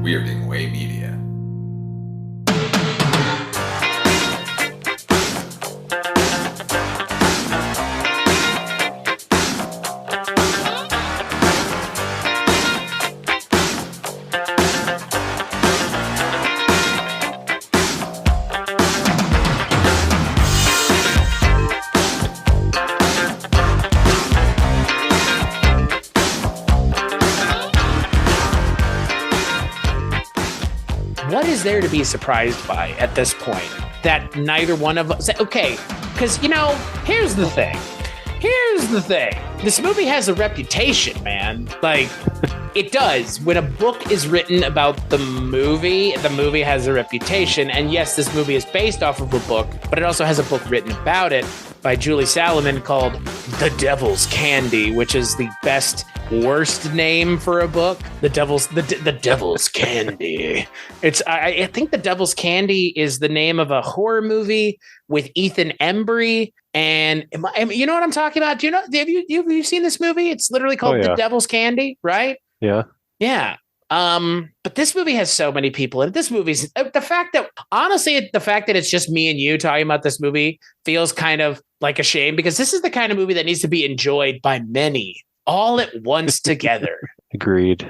Weirding Way Media. What is there to be surprised by at this point that neither one of us... Okay, because, here's the thing. This movie has a reputation, man. Like, it does. When a book is written about the movie has a reputation. And yes, this movie is based off of a book, but it also has a book written about it by Julie Salomon called The Devil's Candy, which is the worst name for a book. The Devil's Candy. I think The Devil's Candy is the name of a horror movie with Ethan Embry. And you know what I'm talking about? Do you know? Have you seen this movie? It's literally called The Devil's Candy, right? Yeah. Yeah. But this movie has so many people in it. This movie's the fact that it's just me and you talking about this movie feels kind of like a shame, because this is the kind of movie that needs to be enjoyed by many all at once together. Agreed.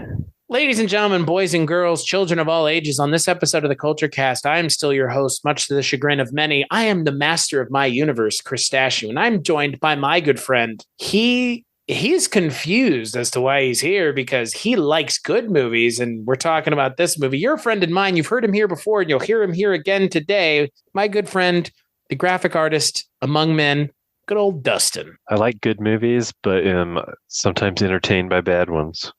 Ladies and gentlemen, boys and girls, children of all ages, on this episode of the Kulturecast, I am still your host, much to the chagrin of many. I am the master of my universe, Chris Stachiw, and I'm joined by my good friend. He's confused as to why he's here, because he likes good movies, and we're talking about this movie. You're a friend of mine. You've heard him here before, and you'll hear him here again today. My good friend, the graphic artist among men, good old Dustin. I like good movies, but am sometimes entertained by bad ones.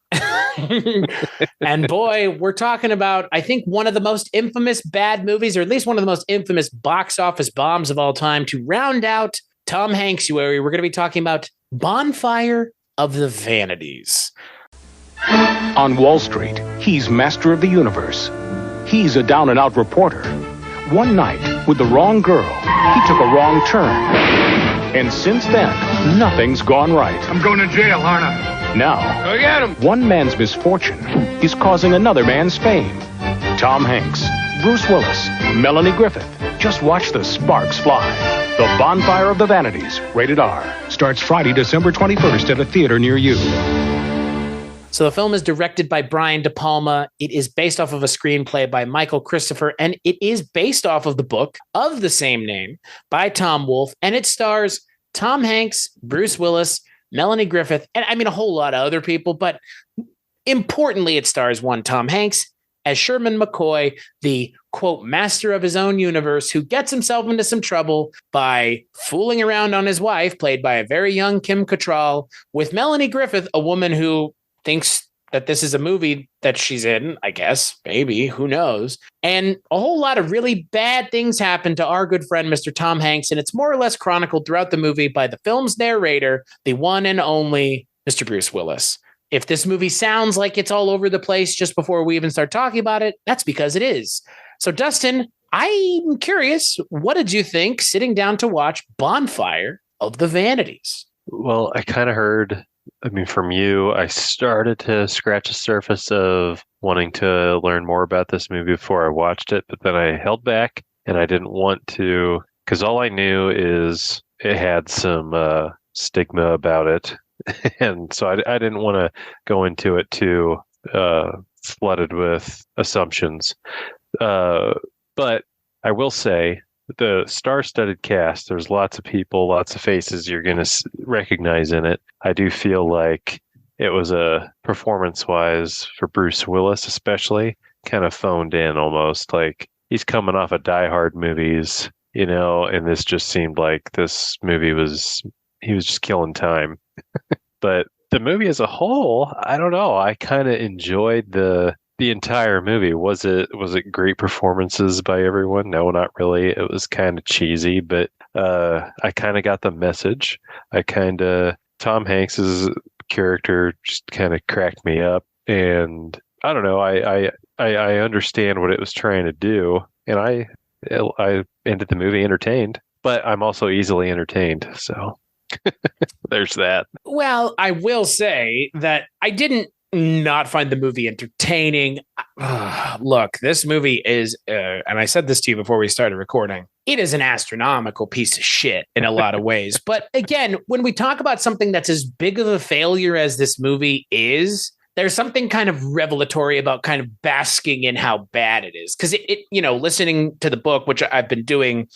And boy, we're talking about, I think, one of the most infamous bad movies, or at least one of the most infamous box office bombs of all time. To round out Tom Hanksuary, we're going to be talking about Bonfire of the Vanities. On Wall Street, he's master of the universe. He's a down-and-out reporter. One night, with the wrong girl, he took a wrong turn. And since then, nothing's gone right. I'm going to jail, aren't I? Now, Go get him! one man's misfortune is causing another man's fame. Tom Hanks, Bruce Willis, Melanie Griffith. Just watch the sparks fly. The Bonfire of the Vanities, rated R. Starts Friday, December 21st at a theater near you. So the film is directed by Brian De Palma. It is based off of a screenplay by Michael Christopher, and it is based off of the book of the same name by Tom Wolfe, and it stars Tom Hanks, Bruce Willis, Melanie Griffith, and a whole lot of other people, but importantly, it stars one Tom Hanks as Sherman McCoy, the, quote, master of his own universe, who gets himself into some trouble by fooling around on his wife, played by a very young Kim Cattrall, with Melanie Griffith, a woman who thinks that this is a movie that she's in, I guess, maybe, who knows. And a whole lot of really bad things happen to our good friend, Mr. Tom Hanks, and it's more or less chronicled throughout the movie by the film's narrator, the one and only Mr. Bruce Willis. If this movie sounds like it's all over the place just before we even start talking about it, that's because it is. So, Dustin, I'm curious, what did you think sitting down to watch Bonfire of the Vanities? Well, I kind of heard... from you, I started to scratch the surface of wanting to learn more about this movie before I watched it, but then I held back and I didn't want to, because all I knew is it had some stigma about it. And so I didn't want to go into it too flooded with assumptions. But I will say, the star-studded cast, there's lots of people, lots of faces you're going to recognize in it. I do feel like it was a performance-wise for Bruce Willis especially, kind of phoned in almost. Like, he's coming off of Die Hard movies, and this just seemed like this movie he was just killing time. But the movie as a whole, I don't know. I kind of enjoyed the entire movie. Was it great performances by everyone? No, not really. It was kind of cheesy, but I kind of got the message. Tom Hanks's character just kind of cracked me up, and I don't know. I understand what it was trying to do, and I ended the movie entertained. But I'm also easily entertained, so there's that. Well, I will say that I didn't not find the movie entertaining. Look, this movie is, and I said this to you before we started recording, it is an astronomical piece of shit in a lot of ways. But again, when we talk about something that's as big of a failure as this movie is, there's something kind of revelatory about kind of basking in how bad it is. Because listening to the book, which I've been doing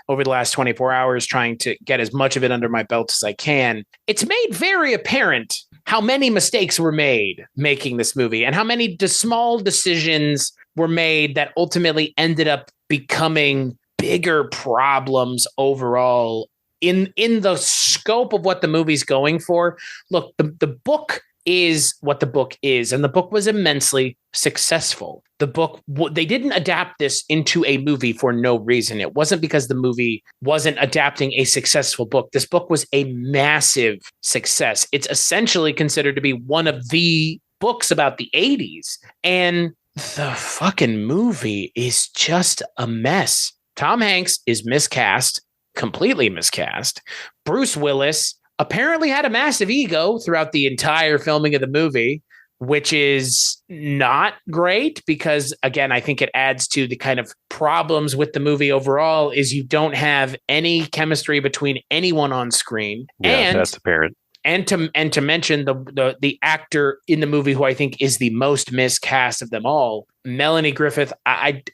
over the last 24 hours, trying to get as much of it under my belt as I can, it's made very apparent how many mistakes were made making this movie and how many small decisions were made that ultimately ended up becoming bigger problems overall in the scope of what the movie's going for. Look, the book is what the book is, and the book was immensely successful. The book, they didn't adapt this into a movie for no reason. It wasn't because the movie wasn't adapting a successful book. This book was a massive success. It's essentially considered to be one of the books about the 80s, and the fucking movie is just a mess. Tom Hanks is miscast, completely miscast. Bruce Willis apparently had a massive ego throughout the entire filming of the movie, which is not great because, again, I think it adds to the kind of problems with the movie overall is you don't have any chemistry between anyone on screen. Yeah, and that's apparent. And to mention the actor in the movie who I think is the most miscast of them all, Melanie Griffith.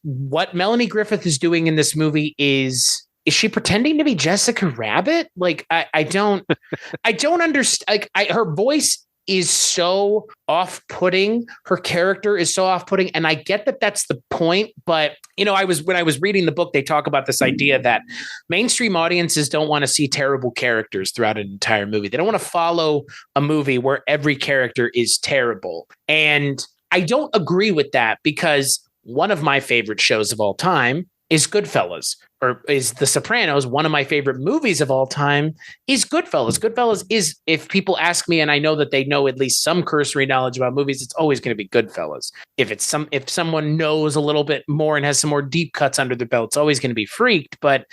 What Melanie Griffith is doing in this movie is she pretending to be Jessica Rabbit? Like, I don't understand. Like, her voice is so off-putting. Her character is so off-putting. And I get that that's the point. But, when I was reading the book, they talk about this idea that mainstream audiences don't want to see terrible characters throughout an entire movie. They don't want to follow a movie where every character is terrible. And I don't agree with that because one of my favorite shows of all time is Goodfellas, or is The Sopranos. One of my favorite movies of all time is Goodfellas. Goodfellas is, if people ask me, and I know that they know at least some cursory knowledge about movies, it's always going to be Goodfellas. If someone knows a little bit more and has some more deep cuts under their belt, it's always going to be Freaked. But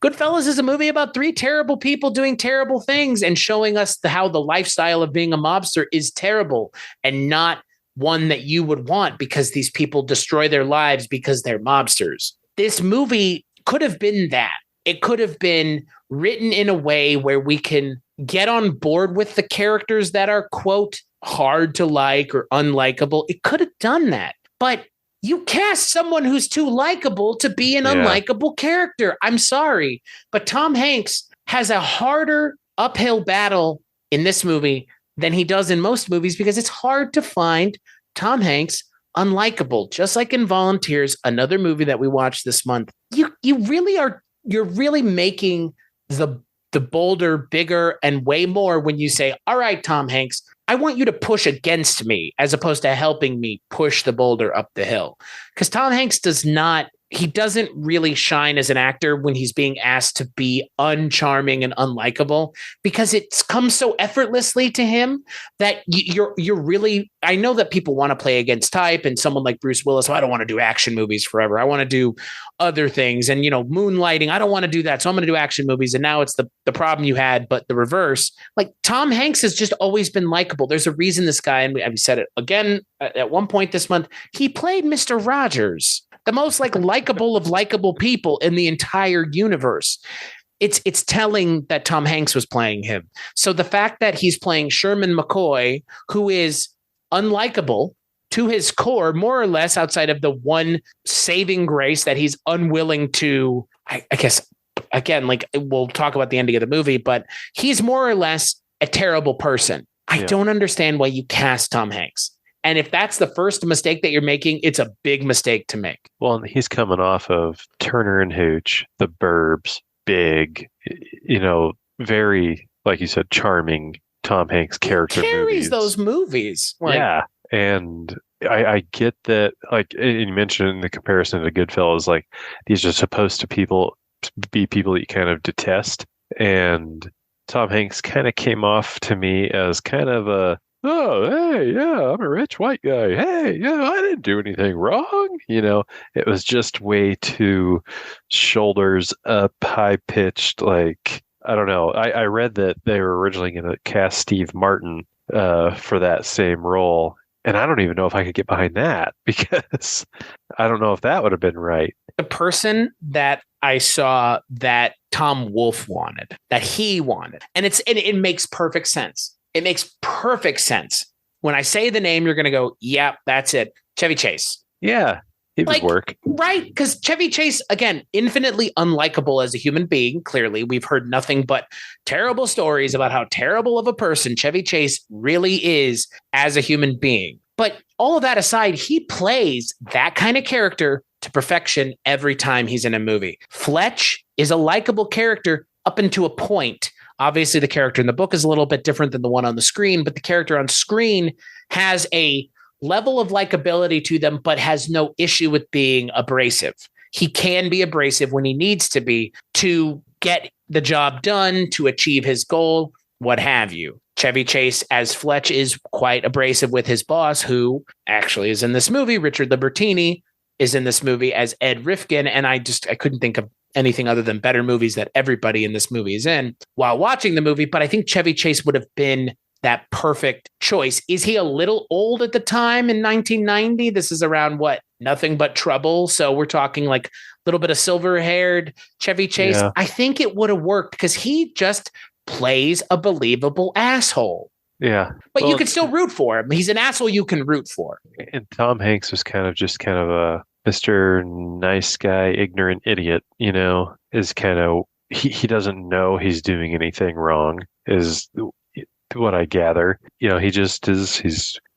Goodfellas is a movie about three terrible people doing terrible things and showing us how the lifestyle of being a mobster is terrible and not one that you would want because these people destroy their lives because they're mobsters. This movie could have been that. It could have been written in a way where we can get on board with the characters that are, quote, hard to like or unlikable. It could have done that. But you cast someone who's too likable to be an unlikable character. I'm sorry. But Tom Hanks has a harder uphill battle in this movie than he does in most movies because it's hard to find Tom Hanks unlikable, just like in Volunteers, another movie that we watched this month. You're really making the boulder bigger and way more when you say, all right, Tom Hanks, I want you to push against me as opposed to helping me push the boulder up the hill. Because Tom Hanks doesn't really shine as an actor when he's being asked to be uncharming and unlikable because it comes so effortlessly to him that you're really, I know that people want to play against type and someone like Bruce Willis, I don't want to do action movies forever. I want to do other things and, moonlighting. I don't want to do that. So I'm going to do action movies. And now it's the problem you had, but the reverse. Like Tom Hanks has just always been likable. There's a reason this guy, and we said it again at one point this month, he played Mr. Rogers, the most likable of likable people in the entire universe. It's telling that Tom Hanks was playing him. So the fact that he's playing Sherman McCoy, who is unlikable to his core, more or less, outside of the one saving grace that he's unwilling to, I guess, again, like we'll talk about the ending of the movie, but he's more or less a terrible person. I don't understand why you cast Tom Hanks. And if that's the first mistake that you're making, it's a big mistake to make. Well, he's coming off of Turner and Hooch, The Burbs, big, very, like you said, charming Tom Hanks character. He carries movies. Those movies. Yeah. And I get that, like, and you mentioned the comparison to Goodfellas, like these are supposed to be people that you kind of detest. And Tom Hanks kind of came off to me as kind of oh, hey, yeah, I'm a rich white guy. Hey, yeah, I didn't do anything wrong. It was just way too shoulders up, high pitched. Like, I don't know. I read that they were originally going to cast Steve Martin for that same role. And I don't even know if I could get behind that because I don't know if that would have been right. The person that I saw that Tom Wolfe wanted, that he wanted, and it makes perfect sense. It makes perfect sense. When I say the name, you're going to go, yeah, that's it. Chevy Chase. Yeah, he would work. Right, because Chevy Chase, again, infinitely unlikable as a human being. Clearly, we've heard nothing but terrible stories about how terrible of a person Chevy Chase really is as a human being. But all of that aside, he plays that kind of character to perfection every time he's in a movie. Fletch is a likable character up until a point. Obviously, the character in the book is a little bit different than the one on the screen, but the character on screen has a level of likability to them, but has no issue with being abrasive. He can be abrasive when he needs to be to get the job done, to achieve his goal, what have you. Chevy Chase as Fletch is quite abrasive with his boss, who actually is in this movie. Richard Libertini is in this movie as Ed Rifkin, and I couldn't think of anything other than better movies that everybody in this movie is in while watching the movie. But I think Chevy Chase would have been that perfect choice. Is he a little old at the time in 1990? This is around what? Nothing But Trouble. So we're talking like a little bit of silver-haired Chevy Chase. Yeah. I think it would have worked because he just plays a believable asshole. Yeah. But you can still root for him. He's an asshole you can root for. And Tom Hanks was kind of a Mr. Nice Guy, ignorant idiot, is kind of, he doesn't know he's doing anything wrong, is what I gather. He just is,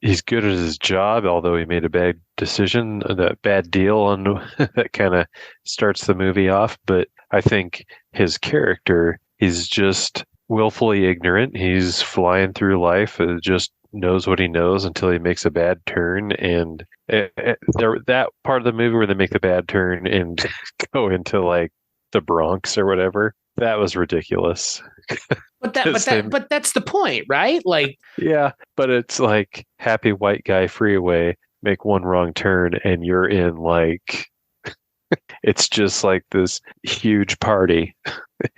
he's good at his job, although he made a bad decision, that bad deal on that kind of starts the movie off. But I think his character, he's just willfully ignorant. He's flying through life, just knows what he knows until he makes a bad turn. And that part of the movie where they make the bad turn and go into like the Bronx or whatever, that was ridiculous. But that's the point, right? Like, yeah, but it's like happy white guy freeway, make one wrong turn and you're in like it's just like this huge party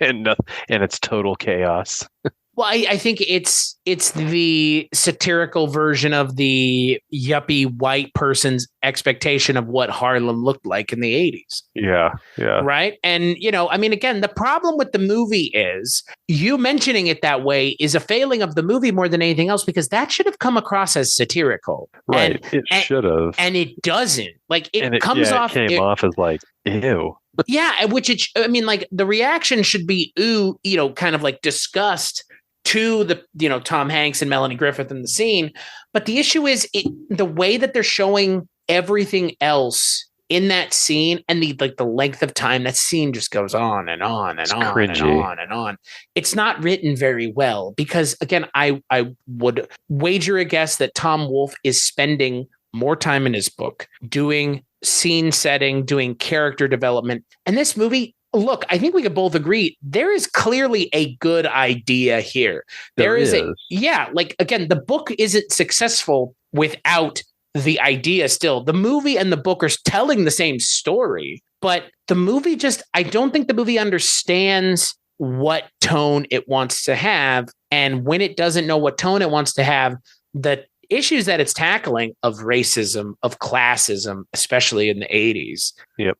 and it's total chaos. Well, I think it's the satirical version of the yuppie white person's expectation of what Harlem looked like in the 80s. Yeah. Right? And, again, the problem with the movie is you mentioning it that way is a failing of the movie more than anything else, because that should have come across as satirical. Right. It should have. And it doesn't. Like, it comes off. It came off as like, ew. Yeah. Which the reaction should be, ooh, kind of like disgust to the Tom Hanks and Melanie Griffith in the scene. But the issue is the way that they're showing everything else in that scene, and the length of time that scene just goes on and on and on and on and on. It's not written very well because, again, I would wager a guess that Tom Wolfe is spending more time in his book doing scene setting, doing character development. And this movie, look, I think we could both agree there is clearly a good idea here. There is. Again, the book isn't successful without the idea still. The movie and the book are telling the same story, but the movie I don't think the movie understands what tone it wants to have. And when it doesn't know what tone it wants to have, the issues that it's tackling of racism, of classism, especially in the 80s, yep.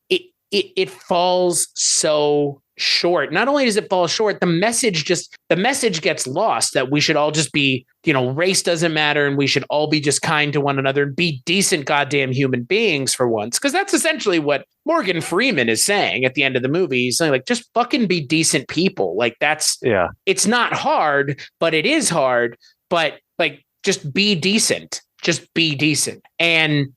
It falls so short. Not only does it fall short, the message gets lost that we should all just be, race doesn't matter and we should all be just kind to one another and be decent goddamn human beings for once. Because that's essentially what Morgan Freeman is saying at the end of the movie. He's saying, like, just fucking be decent people. Like, it's not hard, but it is hard. But like, just be decent. Just be decent. And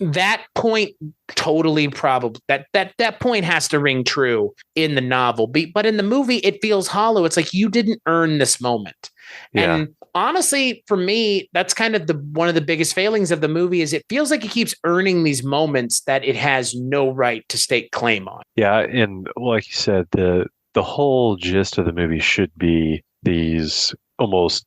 that point totally probably that point has to ring true in the novel, but in the movie it feels hollow. It's like you didn't earn this moment. Yeah. And honestly, for me, that's kind of one of the biggest failings of the movie is it feels like it keeps earning these moments that it has no right to stake claim on. Yeah, and like you said, the whole gist of the movie should be these almost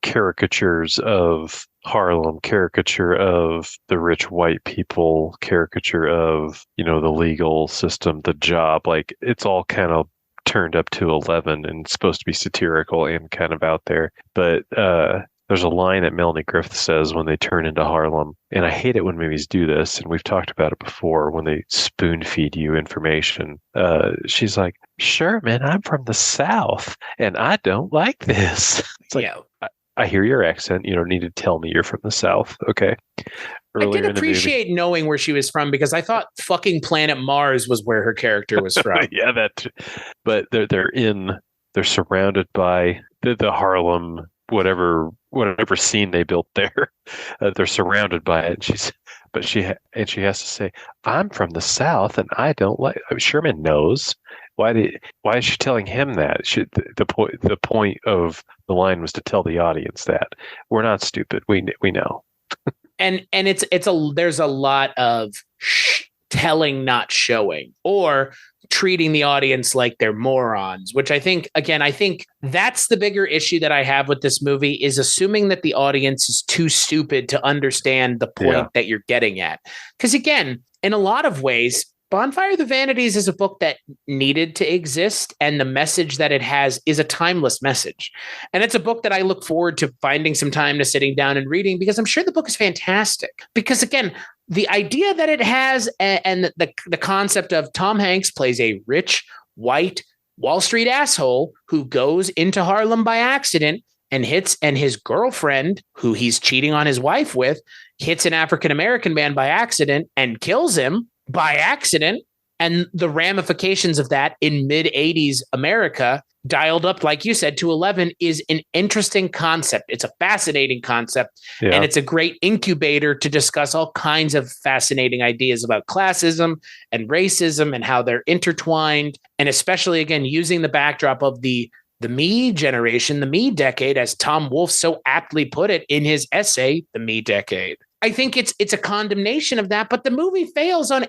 caricatures of Harlem, caricature of the rich white people, caricature of, the legal system, the job. Like, it's all kind of turned up to 11 and supposed to be satirical and kind of out there. But there's a line that Melanie Griffith says when they turn into Harlem, and I hate it when movies do this, and we've talked about it before when they spoon feed you information. She's like, Sherman, I'm from the South, and I don't like this. It's like, yeah. I hear your accent. You don't need to tell me you're from the South. Okay. Earlier I did appreciate knowing where she was from because I thought fucking planet Mars was where her character was from. Yeah, but they're surrounded by the Harlem, whatever scene they built there. They're surrounded by it. And she has to say, I'm from the South and I don't like. Sherman knows. Why is she telling him that? The point of the line was to tell the audience that we're not stupid. We know. And there's a lot of telling, not showing, or treating the audience like they're morons, which I think that's the bigger issue that I have with this movie, is assuming that the audience is too stupid to understand the point that you're getting at. Because again, in a lot of ways, Bonfire of the Vanities is a book that needed to exist, and the message that it has is a timeless message. And it's a book that I look forward to finding some time to sitting down and reading, because I'm sure the book is fantastic. Because again, the idea that it has and the concept of Tom Hanks plays a rich, white, Wall Street asshole who goes into Harlem by accident and his girlfriend, who he's cheating on his wife with, hits an African-American man by accident and kills him by accident, and the ramifications of that in mid-'80s America, dialed up, like you said, to 11, is an interesting concept. It's a fascinating concept, and it's a great incubator to discuss all kinds of fascinating ideas about classism and racism and how they're intertwined, and especially, again, using the backdrop of the me generation, the me decade, as Tom Wolfe so aptly put it in his essay, The Me Decade. I think it's a condemnation of that, but the movie fails on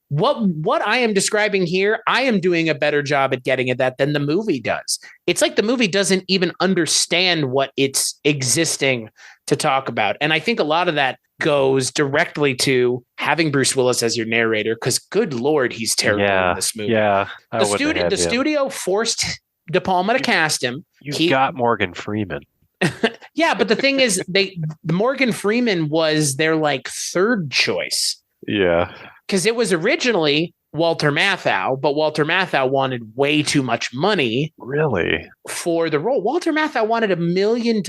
what I am describing here. I am doing a better job at getting at that than the movie does. It's like the movie doesn't even understand what it's existing to talk about. And I think a lot of that goes directly to having Bruce Willis as your narrator, because good Lord, he's terrible in this movie. Yeah. The studio forced De Palma to cast him. You got Morgan Freeman. Yeah, but the thing is, Morgan Freeman was their third choice. Yeah. Because it was originally Walter Matthau, but Walter Matthau wanted way too much money. Really? For the role. Walter Matthau wanted $1 million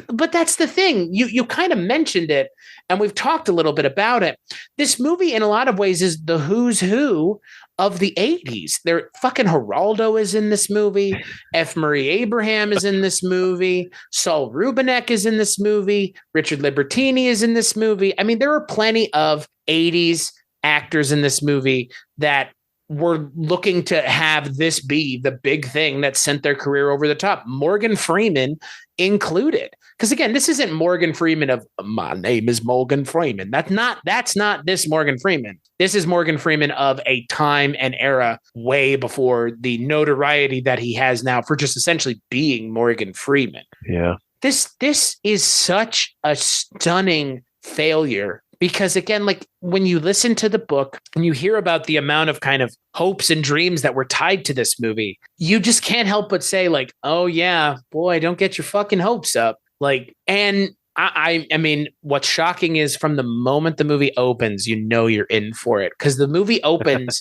but that's the thing. You kind of mentioned it, and we've talked a little bit about it. This movie, in a lot of ways, is the who's who of the 80s. There, fucking Geraldo is in this movie. F. Murray Abraham is in this movie. Saul Rubinek is in this movie. Richard Libertini is in this movie. I mean, there are plenty of 80s actors in this movie that were looking to have this be the big thing that sent their career over the top. Morgan Freeman included. Because again, this isn't Morgan Freeman of my name is Morgan Freeman. That's not this Morgan Freeman. This is Morgan Freeman of a time and era way before the notoriety that he has now for just essentially being Morgan Freeman. Yeah. This is such a stunning failure. Because again, when you listen to the book and you hear about the amount of kind of hopes and dreams that were tied to this movie, you just can't help but say oh yeah, boy, don't get your fucking hopes up. And I mean, what's shocking is from the moment the movie opens, you're in for it. Because the movie opens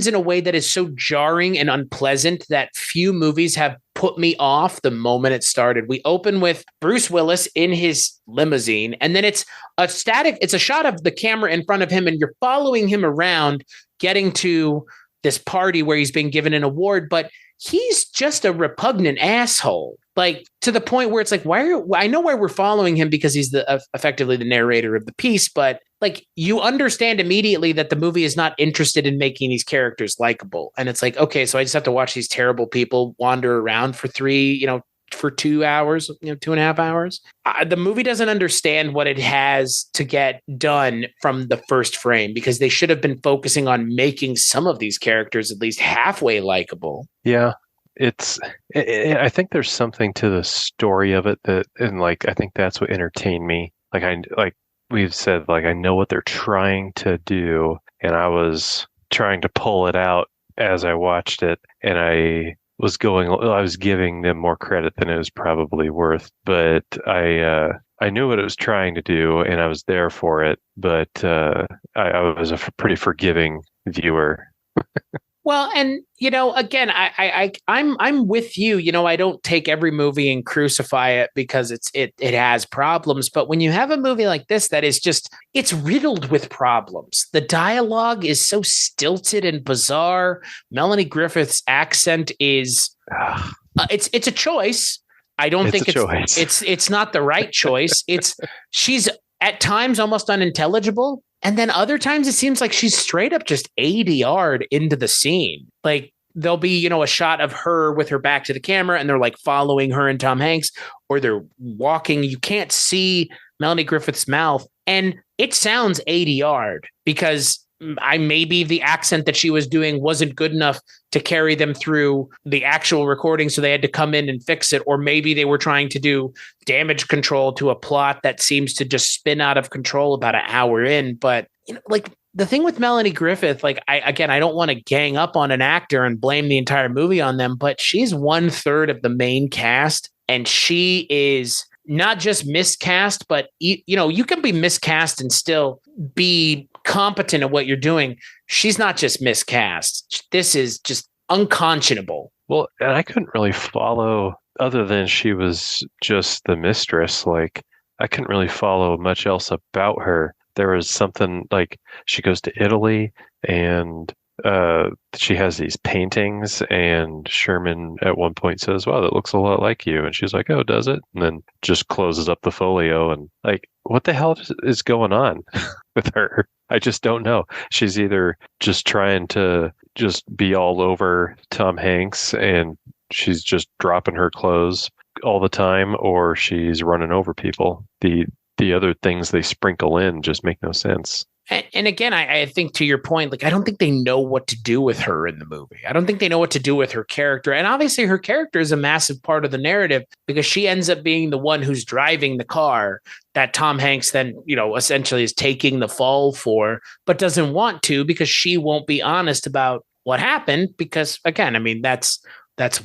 in a way that is so jarring and unpleasant that few movies have put me off the moment it started. We open with Bruce Willis in his limousine, and then it's a shot of the camera in front of him, and you're following him around, getting to this party where he's being given an award, but he's just a repugnant asshole. To the point where it's I know why we're following him, because he's effectively the narrator of the piece, but you understand immediately that the movie is not interested in making these characters likable. And it's okay, so I just have to watch these terrible people wander around for 2 hours, 2.5 hours. The movie doesn't understand what it has to get done from the first frame, because they should have been focusing on making some of these characters at least halfway likable. Yeah. I think there's something to the story of it I think that's what entertained me. We've said, I know what they're trying to do, and I was trying to pull it out as I watched it, and was I was giving them more credit than it was probably worth, but I knew what it was trying to do and I was there for it, but I was a pretty forgiving viewer. Well, and again, I'm with you. I don't take every movie and crucify it because it has problems. But when you have a movie like this that is it's riddled with problems. The dialogue is so stilted and bizarre. Melanie Griffith's accent is it's a choice. I don't think it's not the right choice. She's at times almost unintelligible. And then other times it seems like she's straight up just ADR'd into the scene. Like there'll be, a shot of her with her back to the camera and they're like following her and Tom Hanks, or they're walking. You can't see Melanie Griffith's mouth. And it sounds ADR'd because maybe the accent that she was doing wasn't good enough to carry them through the actual recording. So they had to come in and fix it. Or maybe they were trying to do damage control to a plot that seems to just spin out of control about an hour in. But like the thing with Melanie Griffith, like I don't want to gang up on an actor and blame the entire movie on them, but she's 1/3 of the main cast. And she is not just miscast, but you can be miscast and still be competent at what you're doing. She's not just miscast. This is just unconscionable. Well, and I couldn't really follow, other than she was just the mistress. Like I couldn't really follow much else about her. There was something like she goes to Italy and she has these paintings, and Sherman at one point says, "Wow, that looks a lot like you." And she's like, "Oh, does it?" And then just closes up the folio. And like, what the hell is going on with her? I just don't know. She's either just trying to just be all over Tom Hanks and she's just dropping her clothes all the time, or she's running over people. The other things they sprinkle in just make no sense. And again, I think to your point, like, I don't think they know what to do with her in the movie. I don't think they know what to do with her character. And obviously her character is a massive part of the narrative because she ends up being the one who's driving the car that Tom Hanks then, essentially is taking the fall for, but doesn't want to because she won't be honest about what happened. Because again, I mean, that's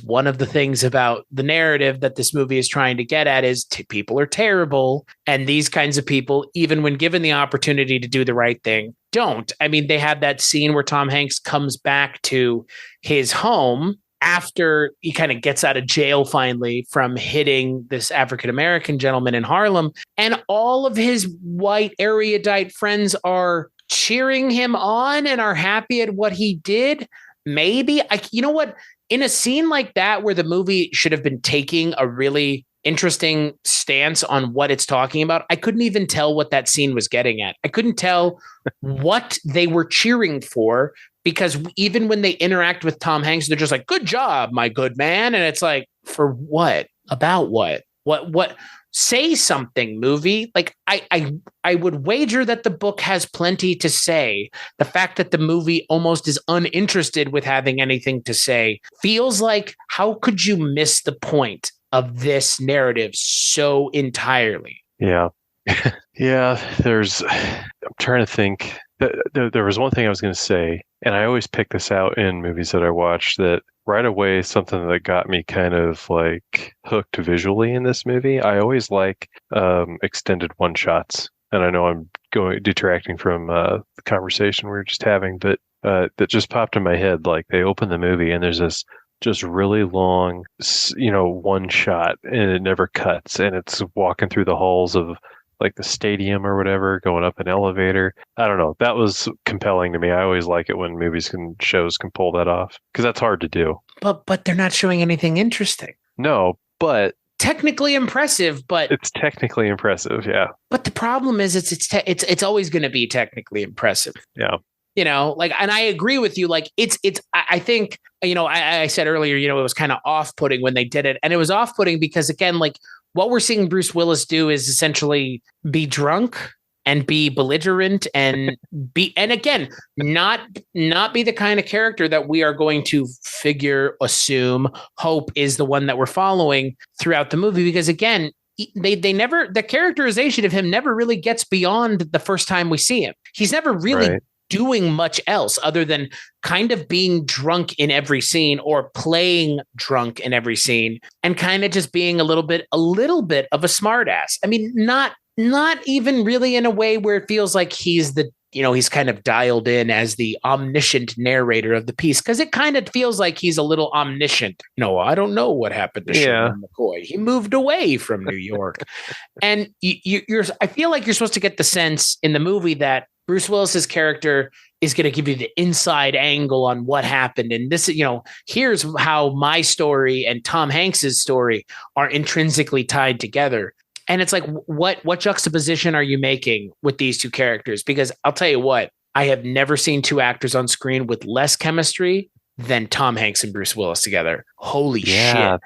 one of the things about the narrative that this movie is trying to get at is people are terrible. And these kinds of people, even when given the opportunity to do the right thing, don't. I mean, they have that scene where Tom Hanks comes back to his home after he kind of gets out of jail finally from hitting this African-American gentleman in Harlem. And all of his white erudite friends are cheering him on and are happy at what he did. Maybe, you know what? In a scene like that, where the movie should have been taking a really interesting stance on what it's talking about, I couldn't even tell what that scene was getting at. I couldn't tell what they were cheering for, because even when they interact with Tom Hanks, they're just like, "Good job, my good man." And it's like, for what? About what? What? Say something, movie. Like I would wager that the book has plenty to say. The fact that the movie almost is uninterested with having anything to say feels like, how could you miss the point of this narrative so entirely? Yeah. Yeah. I'm trying to think. There was one thing I was going to say, and I always pick this out in movies that I watch, that right away, something that got me kind of like hooked visually in this movie. I always like extended one shots. And I know I'm detracting from the conversation we were just having, but that just popped in my head. Like, they open the movie and there's this just really long, one shot, and it never cuts. And it's walking through the halls of like the stadium or whatever, going up an elevator. I don't know. That was compelling to me. I always like it when shows can pull that off, because that's hard to do. But they're not showing anything interesting. No, but technically impressive. But it's technically impressive, yeah. But the problem is, it's always going to be technically impressive. Yeah. And I agree with you. Like, I think, I said earlier, it was kind of off-putting when they did it, and it was off-putting because, again, like, what we're seeing Bruce Willis do is essentially be drunk and be belligerent and again, not be the kind of character that we are going to hope is the one that we're following throughout the movie. Because again, the characterization of him never really gets beyond the first time we see him. He's never really doing much else other than kind of being drunk in every scene or playing drunk in every scene and kind of just being a little bit of a smartass. I mean, not even really in a way where it feels like he's he's kind of dialed in as the omniscient narrator of the piece, because it kind of feels like he's a little omniscient. No, I don't know what happened to Sherman McCoy. He moved away from New York. And I feel like you're supposed to get the sense in the movie that Bruce Willis's character is going to give you the inside angle on what happened. And this, here's how my story and Tom Hanks's story are intrinsically tied together. And it's like, what juxtaposition are you making with these two characters? Because I'll tell you what, I have never seen two actors on screen with less chemistry than Tom Hanks and Bruce Willis together. Holy shit.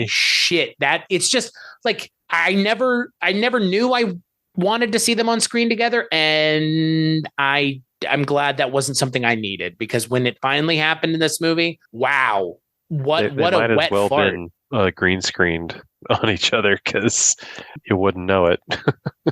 Shit. That it's just like, I never knew I wanted to see them on screen together. And I'm glad that wasn't something I needed, because when it finally happened in this movie, wow. What a wet fart. Green screened on each other, because you wouldn't know it.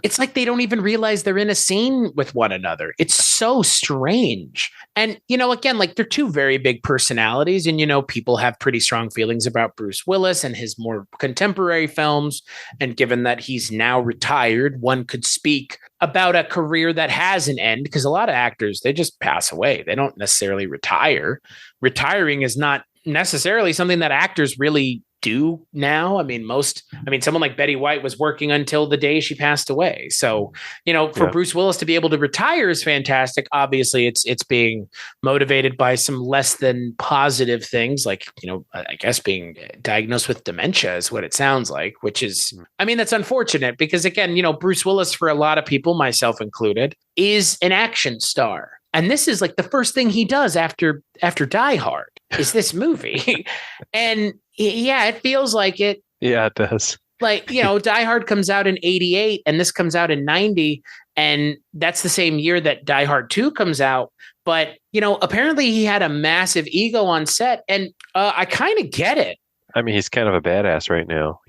It's like they don't even realize they're in a scene with one another. It's so strange. And, again, like they're two very big personalities, and, people have pretty strong feelings about Bruce Willis and his more contemporary films. And given that he's now retired, one could speak about a career that has an end, because a lot of actors, they just pass away. They don't necessarily retire. Retiring is not necessarily something that actors really do now. I mean, someone like Betty White was working until the day she passed away. So, for Bruce Willis to be able to retire is fantastic. Obviously, it's being motivated by some less than positive things, like, I guess being diagnosed with dementia is what it sounds like, which is, that's unfortunate, because again, Bruce Willis, for a lot of people, myself included, is an action star. And this is like the first thing he does after Die Hard is this movie. And yeah, it feels like it. Yeah, it does. Like, Die Hard comes out in 88 and this comes out in 90. And that's the same year that Die Hard 2 comes out. But, apparently he had a massive ego on set, and I kind of get it. I mean, he's kind of a badass right now,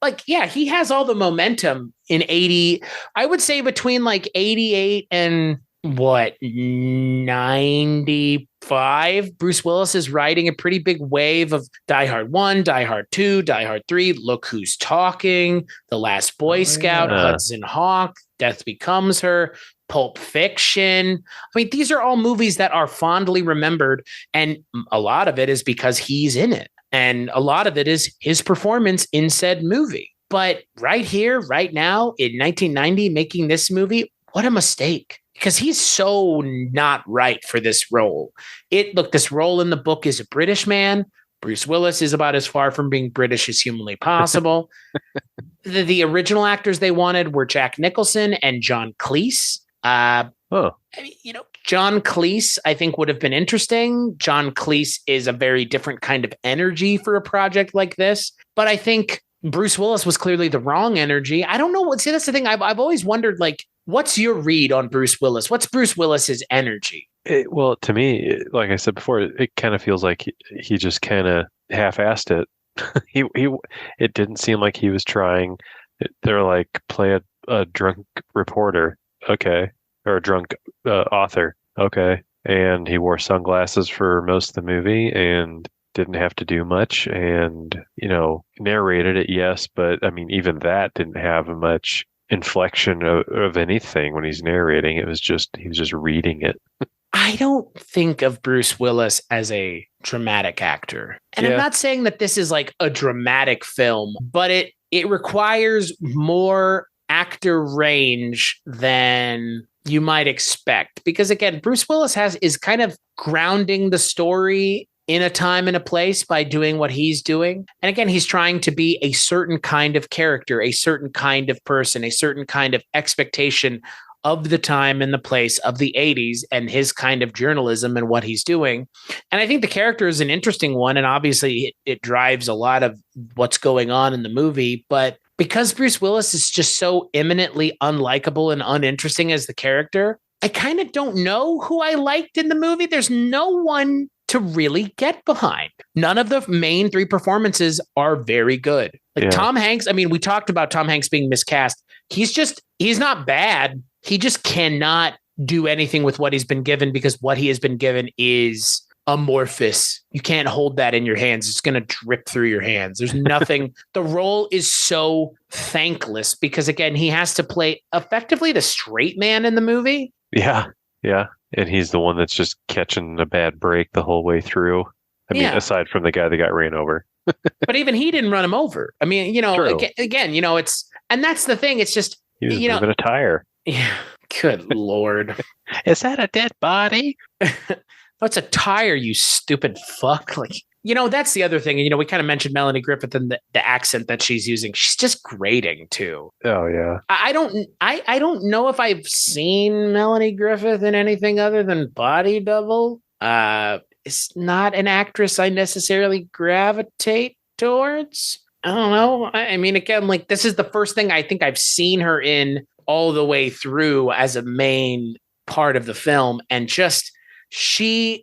Like, yeah, he has all the momentum in 80. I would say between like 88 and 95, Bruce Willis is riding a pretty big wave of Die Hard 1, Die Hard 2, Die Hard 3, Look Who's Talking, The Last Boy Scout, Hudson Hawk, Death Becomes Her, Pulp Fiction. I mean, these are all movies that are fondly remembered, and a lot of it is because he's in it, and a lot of it is his performance in said movie. But right here, right now, in 1990, making this movie, what a mistake. Because he's so not right for this role. This role in the book is a British man. Bruce Willis is about as far from being British as humanly possible. The original actors they wanted were Jack Nicholson and John Cleese. John Cleese, I think, would have been interesting. John Cleese is a very different kind of energy for a project like this. But I think Bruce Willis was clearly the wrong energy. I don't know. See, that's the thing. I've always wondered, like, what's your read on Bruce Willis? What's Bruce Willis's energy? Well, to me, like I said before, it kind of feels like he just kind of half-assed it. It didn't seem like he was trying. They're like, play a drunk reporter, okay, or a drunk author, okay, and he wore sunglasses for most of the movie and didn't have to do much, and narrated it, yes, but I mean, even that didn't have much inflection of anything when he's narrating. He was just reading it. I don't think of Bruce Willis as a dramatic actor. And I'm not saying that this is like a dramatic film, but it requires more actor range than you might expect. Because again, Bruce Willis is kind of grounding the story in a time and a place by doing what he's doing. And again, he's trying to be a certain kind of character, a certain kind of person, a certain kind of expectation of the time and the place of the 80s and his kind of journalism and what he's doing. And I think the character is an interesting one. And obviously it drives a lot of what's going on in the movie. But because Bruce Willis is just so eminently unlikable and uninteresting as the character, I kind of don't know who I liked in the movie. There's no one to really get behind. None of the main three performances are very good. Tom Hanks, I mean, we talked about Tom Hanks being miscast. He's not bad. He just cannot do anything with what he's been given because what he has been given is amorphous. You can't hold that in your hands. It's going to drip through your hands. There's nothing. The role is so thankless because, again, he has to play effectively the straight man in the movie. Yeah. Yeah. And he's the one that's just catching a bad break the whole way through. I mean, aside from the guy that got ran over. But even he didn't run him over. I mean, you know, True. again, you know, and that's the thing. It's just, He was you know, moving a tire. yeah, good Lord. Is that a dead body? What's a tire, you stupid fuck? Like, you know, that's the other thing. You know, we kind of mentioned Melanie Griffith and the accent that she's using. She's just grating too. Oh yeah. I don't know if I've seen Melanie Griffith in anything other than Body Double. It's not an actress I necessarily gravitate towards. I don't know. I mean, again, like this is the first thing I think I've seen her in all the way through as a main part of the film, and just. She's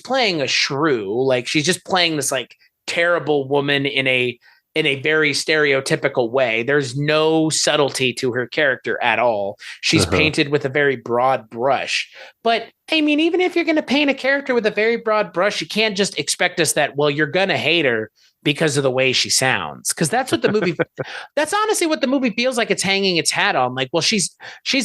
playing a shrew. Like she's just playing this like terrible woman in a very stereotypical way. There's no subtlety to her character at all. She's painted with a very broad brush. But I mean, even if you're going to paint a character with a very broad brush, you can't just expect us that, well, you're going to hate her because of the way she sounds. Because that's what the movie, that's honestly what the movie feels like it's hanging its hat on. Like, well, she's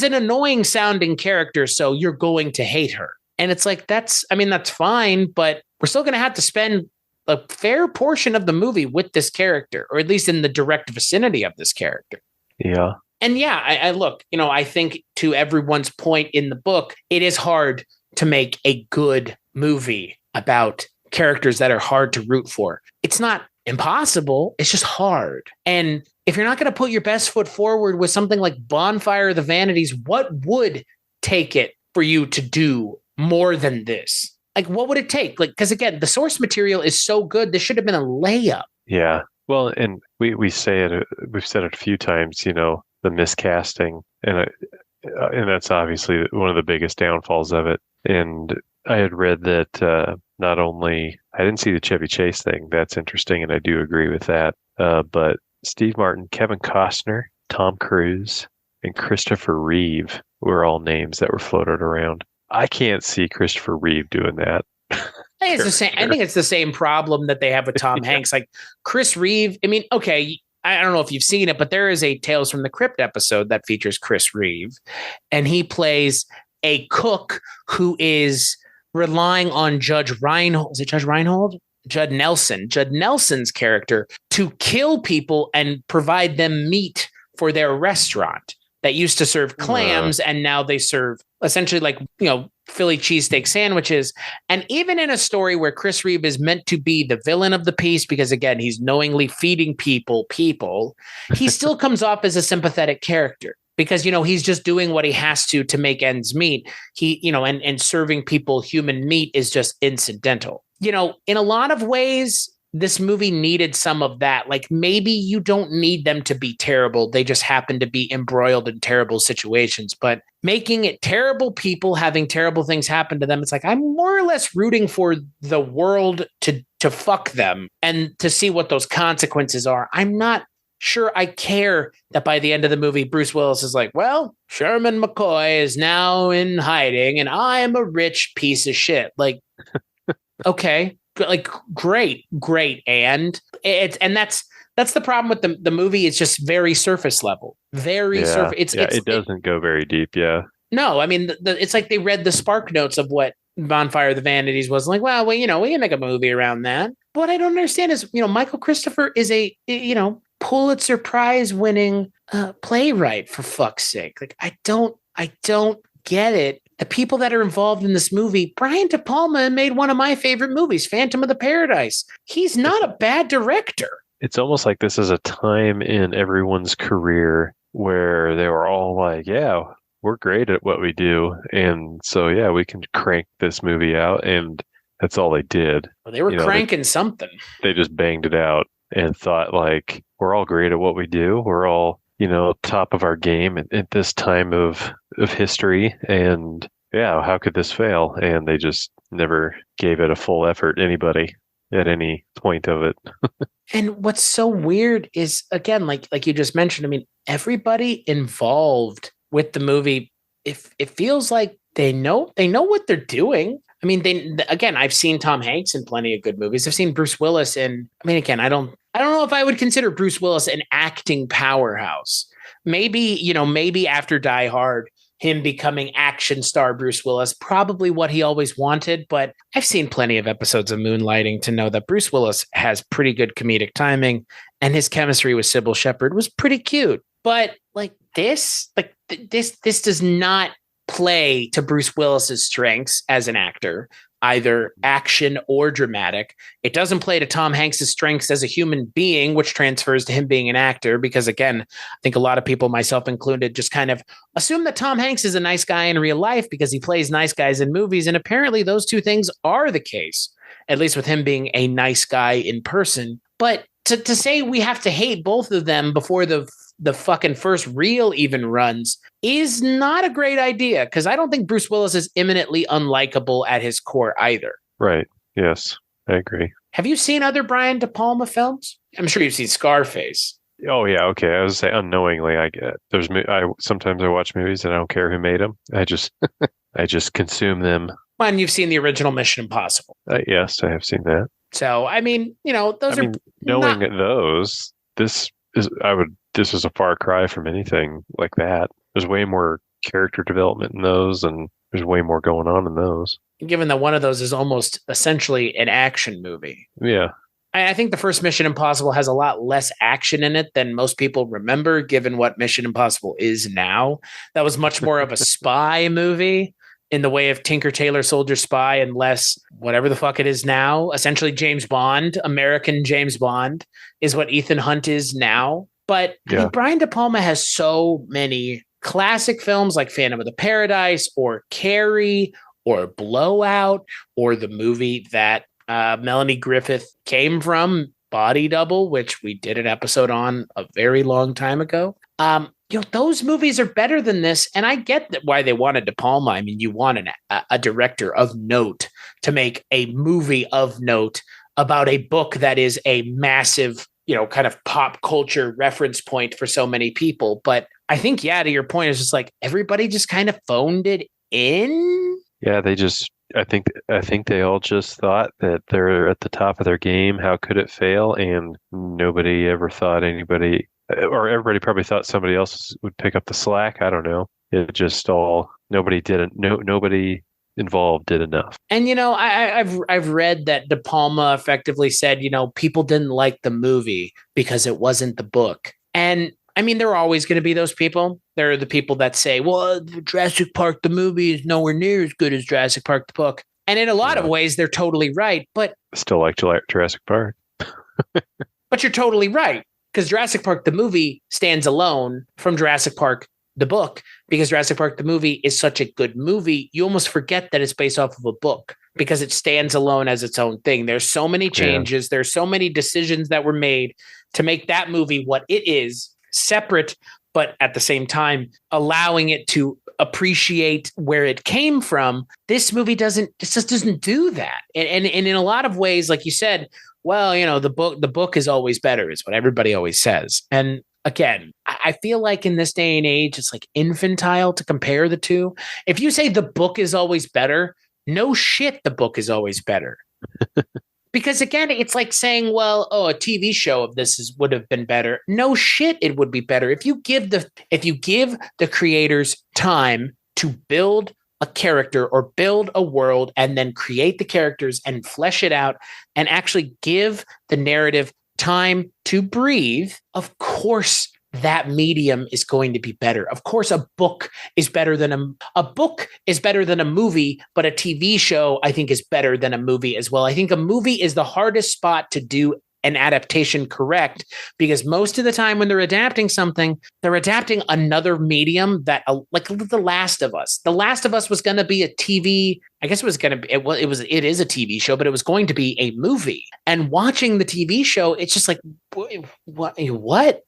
an annoying sounding character, so you're going to hate her. And it's like, that's fine, but we're still going to have to spend a fair portion of the movie with this character, or at least in the direct vicinity of this character. Yeah. And yeah, I look, you know, I think to everyone's point in the book, it is hard to make a good movie about characters that are hard to root for. It's not impossible. It's just hard. And if you're not going to put your best foot forward with something like Bonfire of the Vanities, what would take it for you to do more than this? Like, what would it take? Like, because again, the source material is so good. This should have been a layup. Yeah. Well, and we've said it a few times, you know, the miscasting, and that's obviously one of the biggest downfalls of it. And I had read that not only I didn't see the Chevy Chase thing. That's interesting, and I do agree with that. But Steve Martin, Kevin Costner, Tom Cruise, and Christopher Reeve were all names that were floated around. I can't see Christopher Reeve doing that. I think it's the same. I think it's the same problem that they have with Tom Hanks. Like Chris Reeve. I mean, okay, I don't know if you've seen it, but there is a Tales from the Crypt episode that features Chris Reeve, and he plays a cook who is relying on Judge Reinhold. Is it Judge Reinhold? Judd Nelson. Judd Nelson's character to kill people and provide them meat for their restaurant that used to serve clams, and now they serve essentially like, you know, Philly cheesesteak sandwiches. And even in a story where Chris Reeve is meant to be the villain of the piece, because again, he's knowingly feeding people, he still comes off as a sympathetic character because, you know, he's just doing what he has to make ends meet. He, you know, and serving people human meat is just incidental. You know, in a lot of ways, this movie needed some of that. Like maybe you don't need them to be terrible. They just happen to be embroiled in terrible situations, but making it terrible people having terrible things happen to them. It's like, I'm more or less rooting for the world to fuck them and to see what those consequences are. I'm not sure I care that by the end of the movie, Bruce Willis is like, well, Sherman McCoy is now in hiding and I am a rich piece of shit. Like, okay. Like great. And that's the problem with the movie. It's just very surface level, surface. It doesn't go very deep. Yeah. No, I mean, it's like they read the spark notes of what Bonfire of the Vanities was like. Well, you know, we can make a movie around that. But what I don't understand is, you know, Michael Christopher is a, you know, Pulitzer Prize winning playwright, for fuck's sake. Like, I don't get it. The people that are involved in this movie, Brian De Palma made one of my favorite movies, Phantom of the Paradise. He's not a bad director. It's almost like this is a time in everyone's career where they were all like, yeah, we're great at what we do. And so, yeah, we can crank this movie out. And that's all they did. Well, they were cranking something. They just banged it out and thought like, we're all great at what we do. We're all, you know, top of our game at this time of history. And yeah, how could this fail? And they just never gave it a full effort, anybody at any point of it. And what's so weird is, again, like you just mentioned, I mean, everybody involved with the movie, it feels like They know what they're doing. I mean, again, I've seen Tom Hanks in plenty of good movies. I've seen Bruce Willis in, I mean, again, I don't know if I would consider Bruce Willis an acting powerhouse. Maybe after Die Hard, him becoming action star Bruce Willis, probably what he always wanted. But I've seen plenty of episodes of Moonlighting to know that Bruce Willis has pretty good comedic timing, and his chemistry with Sybil Shepherd was pretty cute. But this does not play to Bruce Willis's strengths as an actor, either action or dramatic. It doesn't play to Tom Hanks's strengths as a human being, which transfers to him being an actor, because again, I think a lot of people, myself included, just kind of assume that Tom Hanks is a nice guy in real life because he plays nice guys in movies. And apparently those two things are the case, at least with him being a nice guy in person. But to say we have to hate both of them before the fucking first reel even runs is not a great idea, because I don't think Bruce Willis is imminently unlikable at his core either. Right. Yes, I agree. Have you seen other Brian De Palma films? I'm sure you've seen Scarface. Oh yeah, okay. I was gonna say unknowingly, I get sometimes I watch movies and I don't care who made them. I just I just consume them. Well, and you've seen the original Mission Impossible. Yes, I have seen that. So I mean, knowing those, this is a far cry from anything like that. There's way more character development in those, and there's way more going on in those. Given that one of those is almost essentially an action movie. Yeah. I think the first Mission Impossible has a lot less action in it than most people remember, given what Mission Impossible is now. That was much more of a spy movie in the way of Tinker Tailor Soldier Spy, and less whatever the fuck it is now. Essentially James Bond, American James Bond is what Ethan Hunt is now. But I mean, Brian De Palma has so many classic films like Phantom of the Paradise or Carrie or Blowout, or the movie that Melanie Griffith came from, Body Double, which we did an episode on a very long time ago. Those movies are better than this. And I get that why they wanted De Palma. I mean, you want a director of note to make a movie of note about a book that is a massive, kind of pop culture reference point for so many people. But I think, to your point, is just like everybody just kind of phoned it in. Yeah, I think they all just thought that they're at the top of their game. How could it fail? And nobody ever thought anybody, or everybody probably thought somebody else would pick up the slack. I don't know. It just nobody involved did enough. And I've read that De Palma effectively said, people didn't like the movie because it wasn't the book. And I mean, there are always going to be those people. There are the people that say, well, Jurassic Park, the movie, is nowhere near as good as Jurassic Park, the book. And in a lot of ways, they're totally right. But still like Jurassic Park. But you're totally right, because Jurassic Park, the movie, stands alone from Jurassic Park, the book, because Jurassic Park, the movie, is such a good movie. You almost forget that it's based off of a book because it stands alone as its own thing. There's so many changes. There's so many decisions that were made to make that movie what it is, separate, but at the same time allowing it to appreciate where it came from. This movie just doesn't do that. And in a lot of ways, like you said, well, the book is always better, is what everybody always says. And again, I feel like in this day and age, it's like infantile to compare the two. If you say the book is always better, no shit, the book is always better. Because again, it's like saying, well, a TV show of this would have been better. No shit, it would be better. If you give the creators time to build a character or build a world and then create the characters and flesh it out and actually give the narrative time to breathe, of course that medium is going to be better. Of course, a book is better than a movie, but a TV show, I think, is better than a movie as well. I think a movie is the hardest spot to do an adaptation correct, because most of the time when they're adapting something, they're adapting another medium that, like The Last of Us. The Last of Us was going to be a TV. I guess it was going to be, it is a TV show, but it was going to be a movie. And watching the TV show, it's just like, what? Like,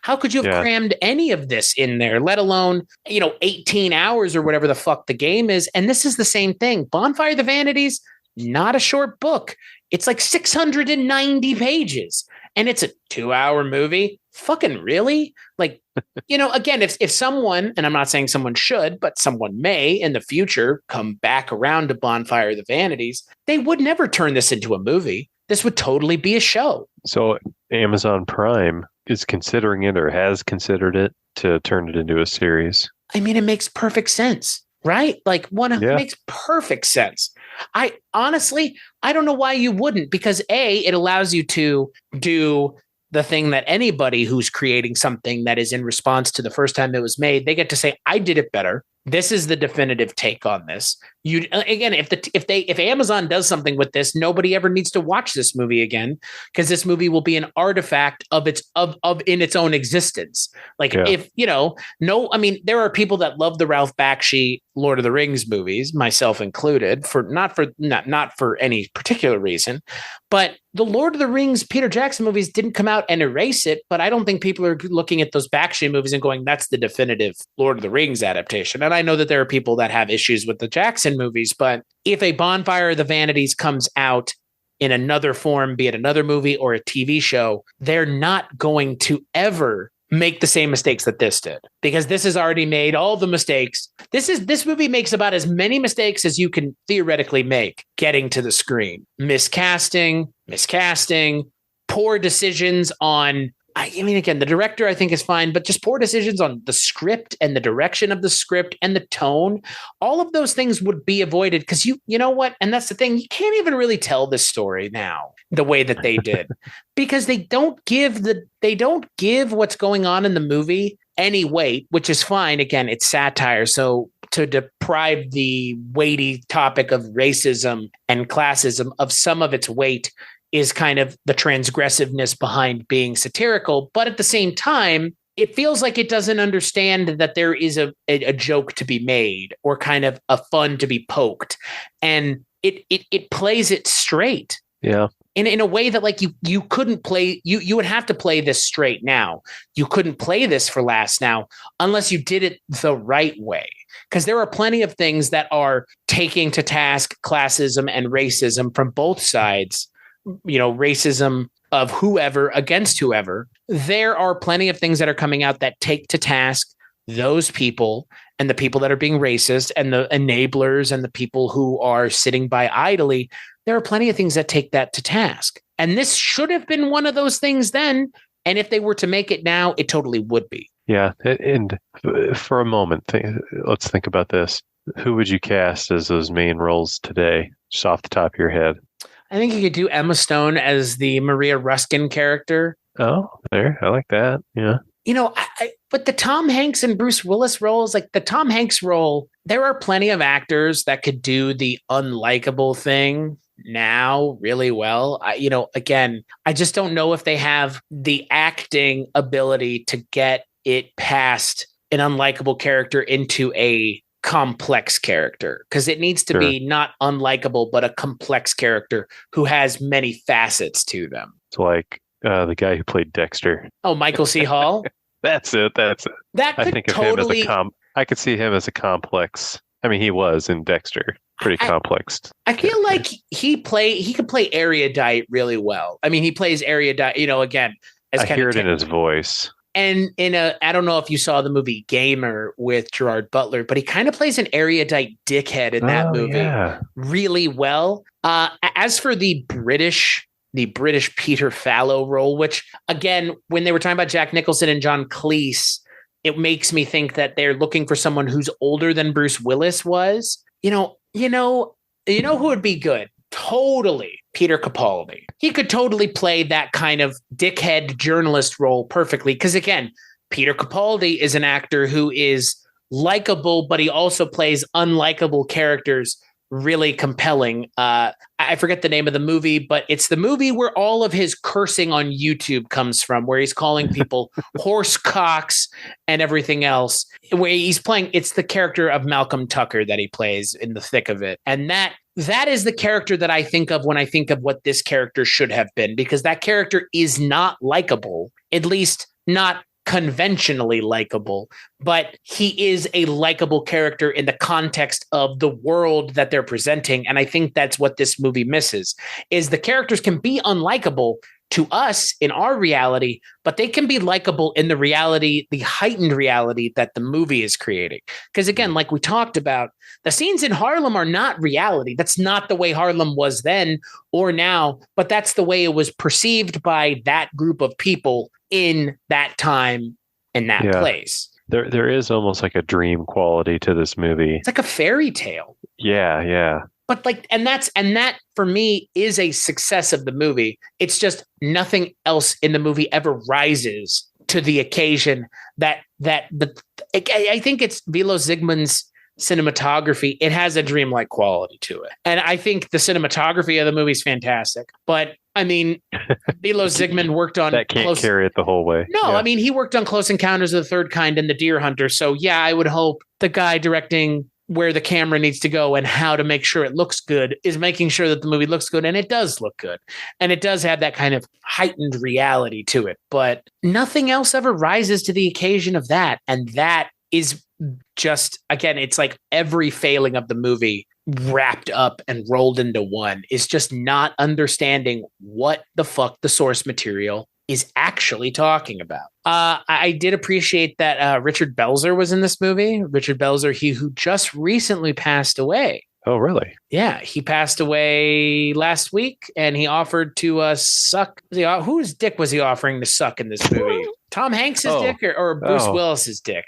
how could you have crammed any of this in there, let alone, 18 hours or whatever the fuck the game is? And this is the same thing. Bonfire of the Vanities, not a short book. It's like 690 pages. and it's a 2-hour movie. Fucking really? Like, again, if someone, and I'm not saying someone should, but someone may in the future come back around to Bonfire of the Vanities, they would never turn this into a movie. This would totally be a show. So Amazon Prime is considering it or has considered it to turn it into a series. I mean, it makes perfect sense, right? Like it makes perfect sense. I honestly don't know why you wouldn't, because it allows you to do the thing that anybody who's creating something that is in response to the first time it was made, they get to say, I did it better. This is the definitive take on this. You again, if Amazon does something with this, nobody ever needs to watch this movie again, because this movie will be an artifact of its own existence. Like I mean, there are people that love the Ralph Bakshi Lord of the Rings movies, myself included, not for any particular reason, but the Lord of the Rings Peter Jackson movies didn't come out and erase it. But I don't think people are looking at those Bakshi movies and going, that's the definitive Lord of the Rings adaptation. And I know that there are people that have issues with the Jackson movies, but if a Bonfire of the Vanities comes out in another form, be it another movie or a TV show, they're not going to ever make the same mistakes that this did, because this has already made all the mistakes. This movie makes about as many mistakes as you can theoretically make getting to the screen. Miscasting, poor decisions on, I mean, again, the director I think is fine, but just poor decisions on the script and the direction of the script and the tone. All of those things would be avoided, because you know what? And that's the thing. You can't even really tell this story now the way that they did, because they don't give what's going on in the movie any weight, which is fine. Again, it's satire. So to deprive the weighty topic of racism and classism of some of its weight is kind of the transgressiveness behind being satirical. But at the same time, it feels like it doesn't understand that there is a joke to be made or kind of a fun to be poked. And it plays it straight. Yeah. In a way that, like, you couldn't play, you would have to play this straight now. You couldn't play this for laughs now unless you did it the right way. Because there are plenty of things that are taking to task classism and racism from both sides. Racism of whoever against whoever. There are plenty of things that are coming out that take to task those people and the people that are being racist and the enablers and the people who are sitting by idly. There are plenty of things that take that to task. And this should have been one of those things then. And if they were to make it now, it totally would be. Yeah. And for a moment, let's think about this. Who would you cast as those main roles today, just off the top of your head? I think you could do Emma Stone as the Maria Ruskin character. Oh, there. I like that. Yeah. But the Tom Hanks and Bruce Willis roles, like the Tom Hanks role, there are plenty of actors that could do the unlikable thing now really well. Again, I just don't know if they have the acting ability to get it past an unlikable character into a complex character, because it needs to be not unlikable, but a complex character who has many facets to them. It's like the guy who played Dexter. Oh, Michael C. Hall. That's it. That could I think of totally. Him as I could see him as a complex. I mean, he was in Dexter, pretty complex. I feel like he could play erudite really well. I mean, he plays erudite. Again, as I hear it in his voice. And I don't know if you saw the movie Gamer with Gerard Butler, but he kind of plays an erudite dickhead in that movie really well. As for the British Peter Fallow role, which, again, when they were talking about Jack Nicholson and John Cleese, it makes me think that they're looking for someone who's older than Bruce Willis was. Who would be good? Totally. Peter Capaldi. He could totally play that kind of dickhead journalist role perfectly. Because again, Peter Capaldi is an actor who is likable, but he also plays unlikable characters really compelling. I forget the name of the movie, but it's the movie where all of his cursing on YouTube comes from, where he's calling people horse cocks and everything else, where he's playing, it's the character of Malcolm Tucker that he plays in the thick of it. And that is the character that I think of when I think of what this character should have been, because that character is not likable, at least not conventionally likable, but he is a likable character in the context of the world that they're presenting. And I think that's what this movie misses, is the characters can be unlikable, to us in our reality, but they can be likable in the reality, the heightened reality that the movie is creating. Because again, like we talked about, the scenes in Harlem are not reality. That's not the way Harlem was then or now, but that's the way it was perceived by that group of people in that time and that place. There is almost like a dream quality to this movie. It's like a fairy tale. Yeah, yeah. But like, and that for me is a success of the movie. It's just nothing else in the movie ever rises to the occasion I think it's Vilo Zsigmond's cinematography. It has a dreamlike quality to it. And I think the cinematography of the movie is fantastic. But I mean, Vilo Zsigmond worked on that can't carry it the whole way. No, yeah. I mean, he worked on Close Encounters of the Third Kind and The Deer Hunter. So yeah, I would hope the guy directing where the camera needs to go and how to make sure it looks good is making sure that the movie looks good. And it does look good. And it does have that kind of heightened reality to it. But nothing else ever rises to the occasion of that. And that is just, again, it's like every failing of the movie wrapped up and rolled into one is just not understanding what the fuck the source material is actually talking about. I did appreciate that Richard Belzer was in this movie. Richard Belzer, who just recently passed away. Oh, really? Yeah, he passed away last week, and he offered to suck. Whose dick was he offering to suck in this movie? Tom Hanks' dick or Bruce Willis's dick?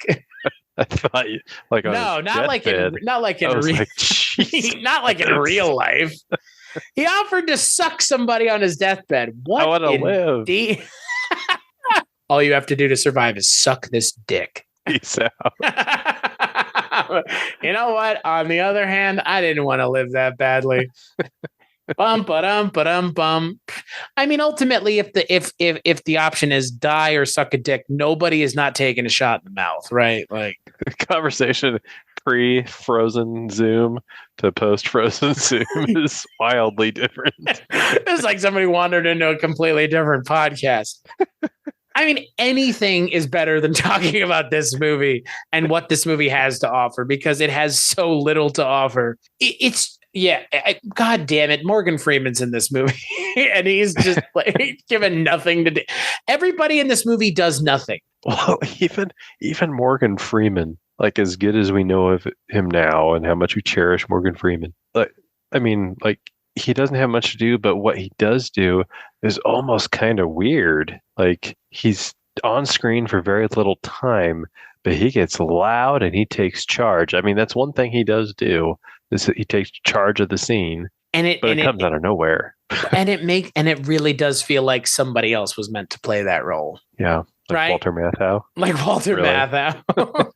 I thought you like not like in real life. He offered to suck somebody on his deathbed. What? I want to live. All you have to do to survive is suck this dick. Peace out. You know what? On the other hand, I didn't want to live that badly. Bum. I mean, ultimately, if the option is die or suck a dick, nobody is not taking a shot in the mouth, right? Like conversation pre-frozen Zoom to post-frozen Zoom is wildly different. It's like somebody wandered into a completely different podcast. I mean, anything is better than talking about this movie and what this movie has to offer because it has so little to offer. God damn it. Morgan Freeman's in this movie and he's just like given nothing to do. Everybody in this movie does nothing. Well, even Morgan Freeman, like as good as we know of him now and how much we cherish Morgan Freeman. He doesn't have much to do, but what he does do is almost kind of weird. Like he's on screen for very little time, but he gets loud and he takes charge. I mean, that's one thing he does do is that he takes charge of the scene, but it comes out of nowhere. and it really does feel like somebody else was meant to play that role. Yeah. Like right? Walter Matthau. Like Walter Matthau.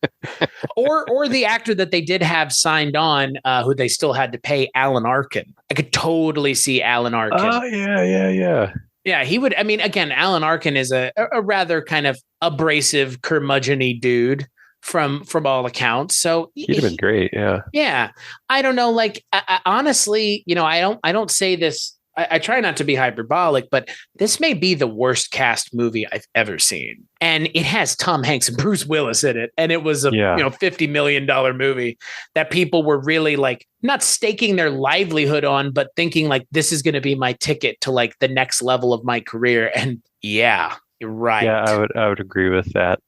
or the actor that they did have signed on, who they still had to pay, Alan Arkin. I could totally see Alan Arkin. Oh, yeah. Yeah, he would. I mean, again, Alan Arkin is a rather kind of abrasive, curmudgeon-y dude from all accounts. So he'd have been great. Yeah. Yeah. I don't know. Like, I honestly, I don't say this. I try not to be hyperbolic, but this may be the worst cast movie I've ever seen. And it has Tom Hanks and Bruce Willis in it. And it was a $50 million movie that people were really like not staking their livelihood on, but thinking like, this is going to be my ticket to like the next level of my career. And yeah, you're right. Yeah, I would agree with that.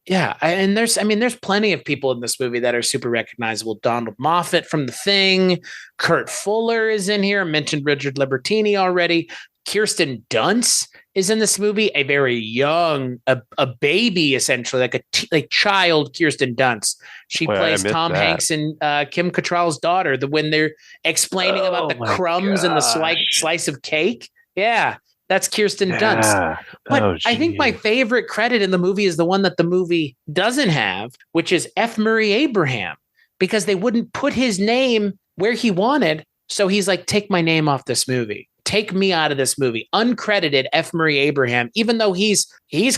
Yeah, and there's plenty of people in this movie that are super recognizable. Donald Moffat from The Thing, Kurt Fuller is in here. I mentioned Richard Libertini already. Kirsten Dunst is in this movie, a very young, a baby essentially, like child Kirsten Dunst. She plays Tom Hanks and Kim Cattrall's daughter. When they're explaining about the crumbs and the slice of cake, yeah. That's Kirsten Dunst. But I think my favorite credit in the movie is the one that the movie doesn't have, which is F. Murray Abraham, because they wouldn't put his name where he wanted. So he's like, take my name off this movie. Take me out of this movie. Uncredited F. Murray Abraham, even though he's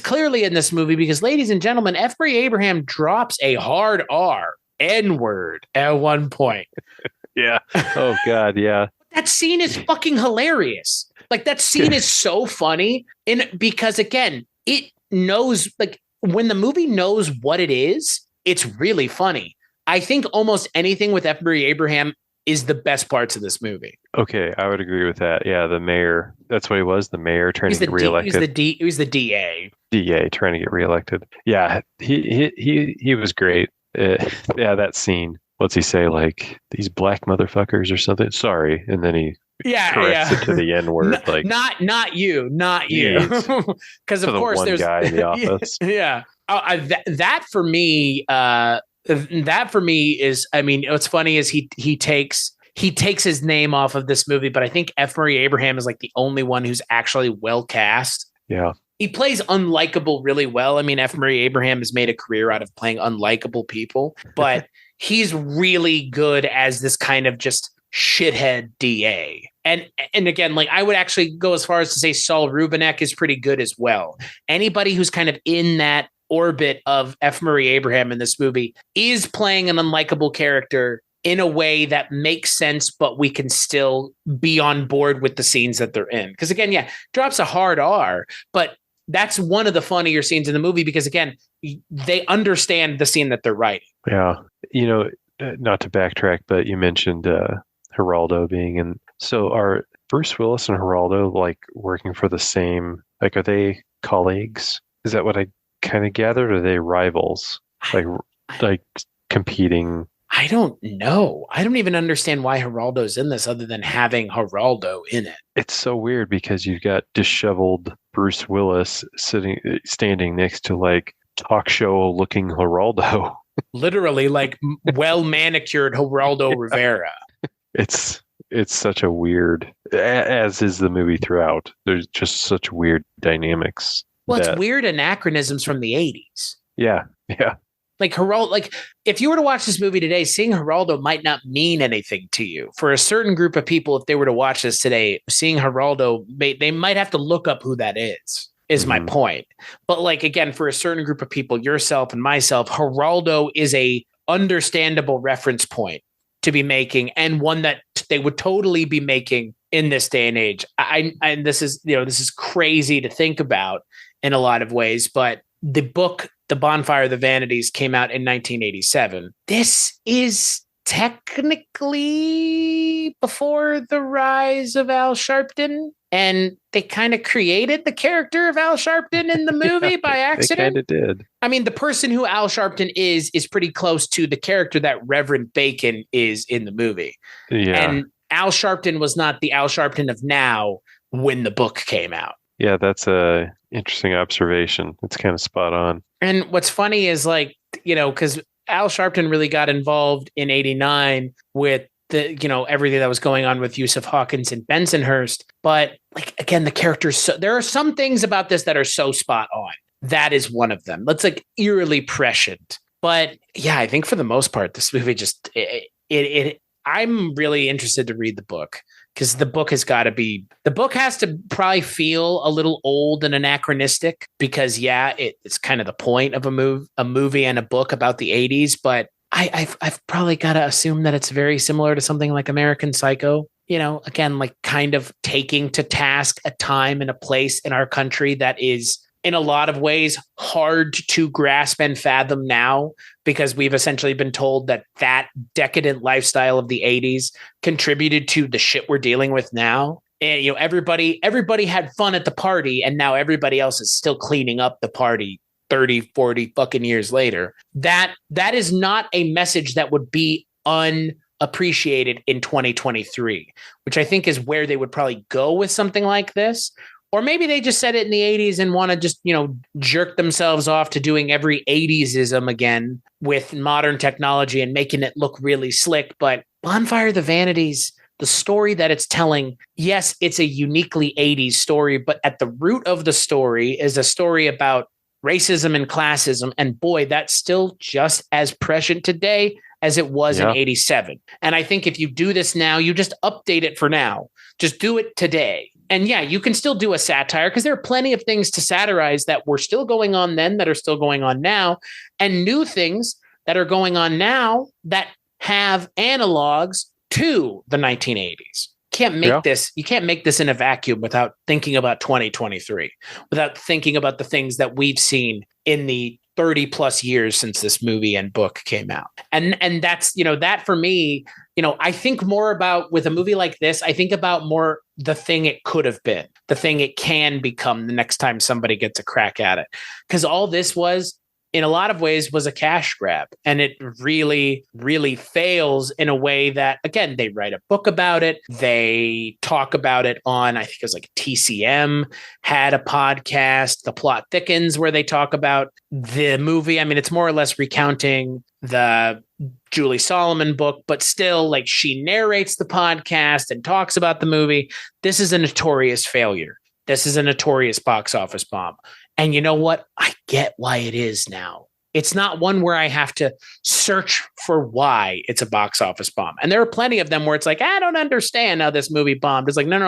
clearly in this movie, because ladies and gentlemen, F. Murray Abraham drops a hard R, N-word at one point. Yeah. Oh, God. Yeah. That scene is fucking hilarious. Like that scene is so funny because again, it knows like when the movie knows what it is, it's really funny. I think almost anything with F. Murray Abraham is the best parts of this movie. Okay, I would agree with that. Yeah, the mayor. That's what he was. The mayor trying to get reelected. He was the DA. DA trying to get reelected. Yeah, he was great. Yeah, that scene. What's he say? Like, these black motherfuckers or something. Sorry, and then he corrects it to the N word. Like, not you, because of course there's guy in the office. Yeah. That for me is. I mean, what's funny is he takes his name off of this movie, but I think F. Murray Abraham is like the only one who's actually well cast. Yeah. He plays unlikable really well. I mean, F. Murray Abraham has made a career out of playing unlikable people, but he's really good as this kind of just shithead DA. And again, like I would actually go as far as to say Saul Rubinek is pretty good as well. Anybody who's kind of in that orbit of F. Murray Abraham in this movie is playing an unlikable character in a way that makes sense, but we can still be on board with the scenes that they're in. Because again, yeah, drops a hard R, but that's one of the funnier scenes in the movie because again, they understand the scene that they're writing. Yeah. You know, not to backtrack, but you mentioned Geraldo being in. So are Bruce Willis and Geraldo like working for the same, like, are they colleagues? Is that what I kind of gathered? Or are they rivals? Like competing? I don't know. I don't even understand why Geraldo's in this other than having Geraldo in it. It's so weird because you've got disheveled Bruce Willis standing next to like talk show looking Geraldo. Literally like well manicured Geraldo Rivera. It's such a weird, as is the movie throughout. There's just such weird dynamics. Well, it's weird anachronisms from the 80s. Yeah. Yeah. Like Geraldo, like if you were to watch this movie today, seeing Geraldo might not mean anything to you. For a certain group of people, if they were to watch this today, seeing Geraldo, they might have to look up who that is my point. But like, again, for a certain group of people, yourself and myself, Geraldo is a understandable reference point to be making and one that they would totally be making in this day and age. And this is crazy to think about in a lot of ways, but the book, The Bonfire of the Vanities, came out in 1987. This is technically before the rise of Al Sharpton, and they kind of created the character of Al Sharpton in the movie by accident. They kind of did. I mean, the person who Al Sharpton is pretty close to the character that Reverend Bacon is in the movie. Yeah. And Al Sharpton was not the Al Sharpton of now when the book came out. Yeah, that's a interesting observation. It's kind of spot on. And what's funny is like, because Al Sharpton really got involved in 89 with the, everything that was going on with Yusuf Hawkins and Bensonhurst. But like, again, the characters, there are some things about this that are so spot on. That is one of them. That's like eerily prescient. But yeah, I think for the most part, this movie just, I'm really interested to read the book. Because the book has to probably feel a little old and anachronistic because, yeah, it's kind of the point of a movie and a book about the 80s. But I've probably got to assume that it's very similar to something like American Psycho. Again, like kind of taking to task a time and a place in our country that is in a lot of ways hard to grasp and fathom now, because we've essentially been told that decadent lifestyle of the 80s contributed to the shit we're dealing with now. And, everybody had fun at the party, and now everybody else is still cleaning up the party 30, 40 fucking years later. That is not a message that would be unappreciated in 2023, which I think is where they would probably go with something like this. Or maybe they just said it in the 80s and want to just, jerk themselves off to doing every 80s-ism again with modern technology and making it look really slick. But Bonfire of the Vanities, the story that it's telling, yes, it's a uniquely 80s story, but at the root of the story is a story about racism and classism. And boy, that's still just as prescient today as it was in 87. And I think if you do this now, you just update it for now. Just do it today. And yeah, you can still do a satire because there are plenty of things to satirize that were still going on then that are still going on now, and new things that are going on now that have analogs to the 1980s. You can't make this in a vacuum without thinking about 2023, without thinking about the things that we've seen in the 30 plus years since this movie and book came out. And that's, that for me, I think more about with a movie like this, I think about more the thing it could have been, the thing it can become the next time somebody gets a crack at it. Because all this was, in a lot of ways, was a cash grab. And it really, really fails in a way that, again, they write a book about it. They talk about it on, I think it was like TCM had a podcast, The Plot Thickens, where they talk about the movie. I mean, it's more or less recounting the Julie Solomon book, but still, like, she narrates the podcast and talks about the movie. This is a notorious failure. This is a notorious box office bomb. And you know what? I get why it is now. It's not one where I have to search for why it's a box office bomb. And there are plenty of them where it's like, I don't understand how this movie bombed. It's like, no,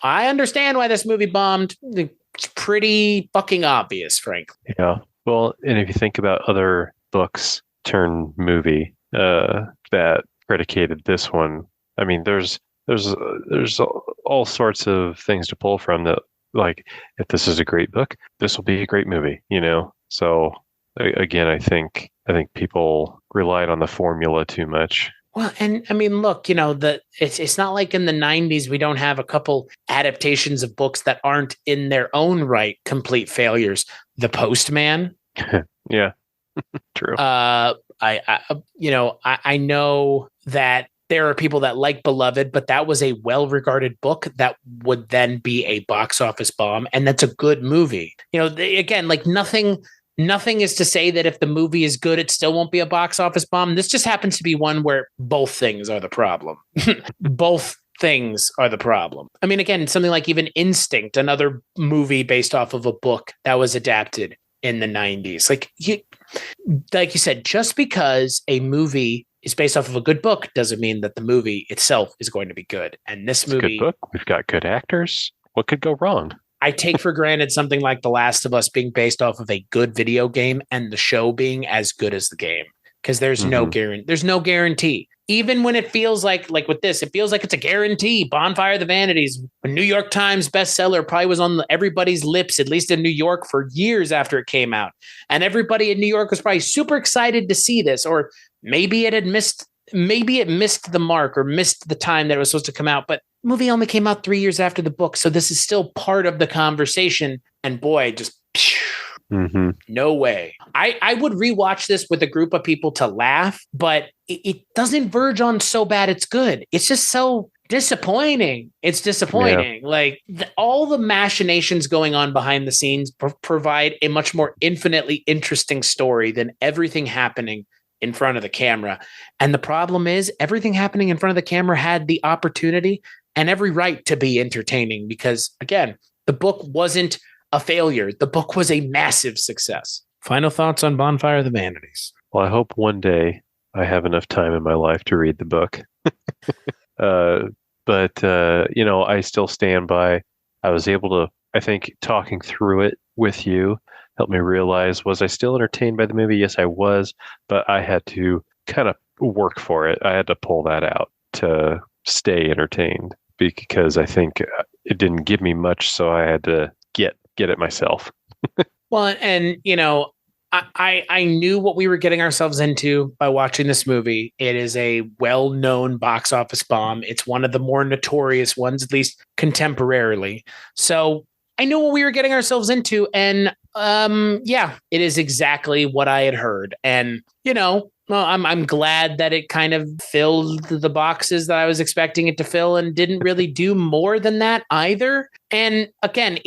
I understand why this movie bombed. It's pretty fucking obvious, frankly. Yeah. Well, and if you think about other books turn movie that predicated this one, I mean, there's all sorts of things to pull from that. Like, if this is a great book, this will be a great movie, So again, I think people relied on the formula too much. Well, and I mean, look, it's not like in the 90s we don't have a couple adaptations of books that aren't in their own right complete failures. The Postman. Yeah, true. I know that there are people that like Beloved, but that was a well-regarded book that would then be a box office bomb, and that's a good movie. Again, like nothing is to say that if the movie is good, it still won't be a box office bomb. This just happens to be one where both things are the problem. Both things are the problem. I mean, again, something like even Instinct, another movie based off of a book that was adapted in the 90s. Like you said, just because a movie is based off of a good book doesn't mean that the movie itself is going to be good. And this movie, good book. We've got good actors. What could go wrong? I take for granted something like The Last of Us being based off of a good video game and the show being as good as the game, because there's no guarantee. Even when it feels like with this, it feels like it's a guarantee. Bonfire of the Vanities, a New York Times bestseller, probably was on everybody's lips, at least in New York, for years after it came out. And everybody in New York was probably super excited to see this, or maybe it missed the mark or missed the time that it was supposed to come out. But the movie only came out 3 years after the book. So this is still part of the conversation. And boy, just no way. I would rewatch this with a group of people to laugh, but it doesn't verge on so bad it's good. It's just so disappointing. It's disappointing. Yeah. Like all the machinations going on behind the scenes provide a much more infinitely interesting story than everything happening in front of the camera. And the problem is everything happening in front of the camera had the opportunity and every right to be entertaining because, again, the book wasn't a failure. The book was a massive success. Final thoughts on Bonfire of the Vanities? Well, I hope one day I have enough time in my life to read the book. But I still stand by. I was able to, I think, talking through it with you helped me realize, was I still entertained by the movie? Yes, I was, but I had to kind of work for it. I had to pull that out to stay entertained because I think it didn't give me much, so I had to get it myself. Well, and I knew what we were getting ourselves into by watching this movie. It is a well-known box office bomb. It's one of the more notorious ones, at least contemporarily. So I knew what we were getting ourselves into, and it is exactly what I had heard. And well, I'm glad that it kind of filled the boxes that I was expecting it to fill and didn't really do more than that either. And again,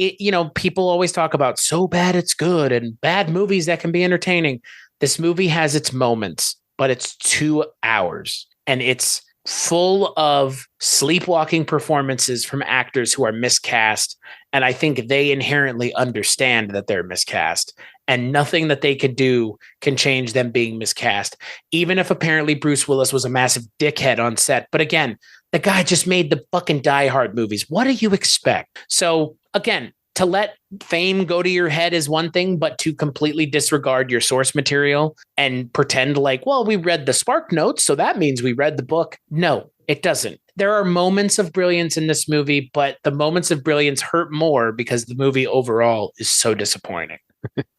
people always talk about so bad it's good and bad movies that can be entertaining. This movie has its moments, but it's 2 hours and it's full of sleepwalking performances from actors who are miscast. And I think they inherently understand that they're miscast. And nothing that they could do can change them being miscast, even if apparently Bruce Willis was a massive dickhead on set. But again, the guy just made the fucking Die Hard movies. What do you expect? So again, to let fame go to your head is one thing, but to completely disregard your source material and pretend like, well, we read the Spark Notes, so that means we read the book. No, it doesn't. There are moments of brilliance in this movie, but the moments of brilliance hurt more because the movie overall is so disappointing.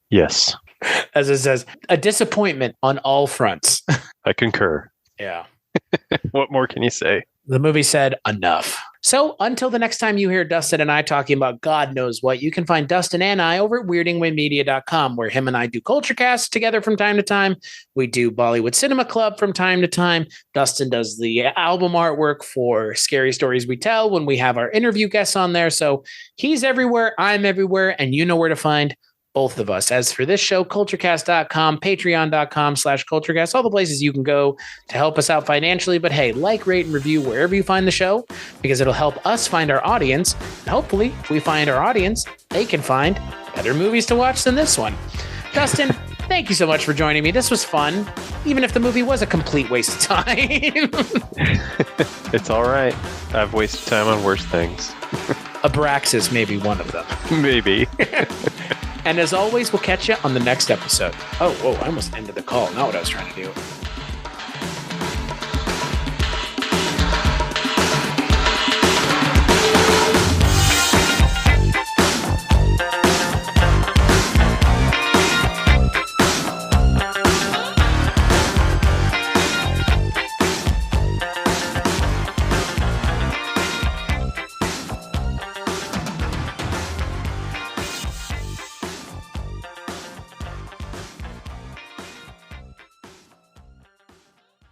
Yes. As it says, a disappointment on all fronts. I concur. Yeah. What more can you say? The movie said enough. So until the next time you hear Dustin and I talking about God knows what, you can find Dustin and I over at weirdingwaymedia.com, where him and I do Kulturecast together from time to time. We do Bollywood Cinema Club from time to time. Dustin does the album artwork for Scary Stories We Tell when we have our interview guests on there. So he's everywhere, I'm everywhere, and you know where to find both of us. As for this show, Kulturecast.com, patreon.com/Kulturecast, all the places you can go to help us out financially. But hey, like, rate, and review wherever you find the show, because it'll help us find our audience. And hopefully, if we find our audience, they can find better movies to watch than this one. Dustin, thank you so much for joining me. This was fun, even if the movie was a complete waste of time. It's all right. I've wasted time on worse things. Abraxas may be one of them. Maybe. And as always, we'll catch you on the next episode. Oh, whoa, I almost ended the call. Not what I was trying to do.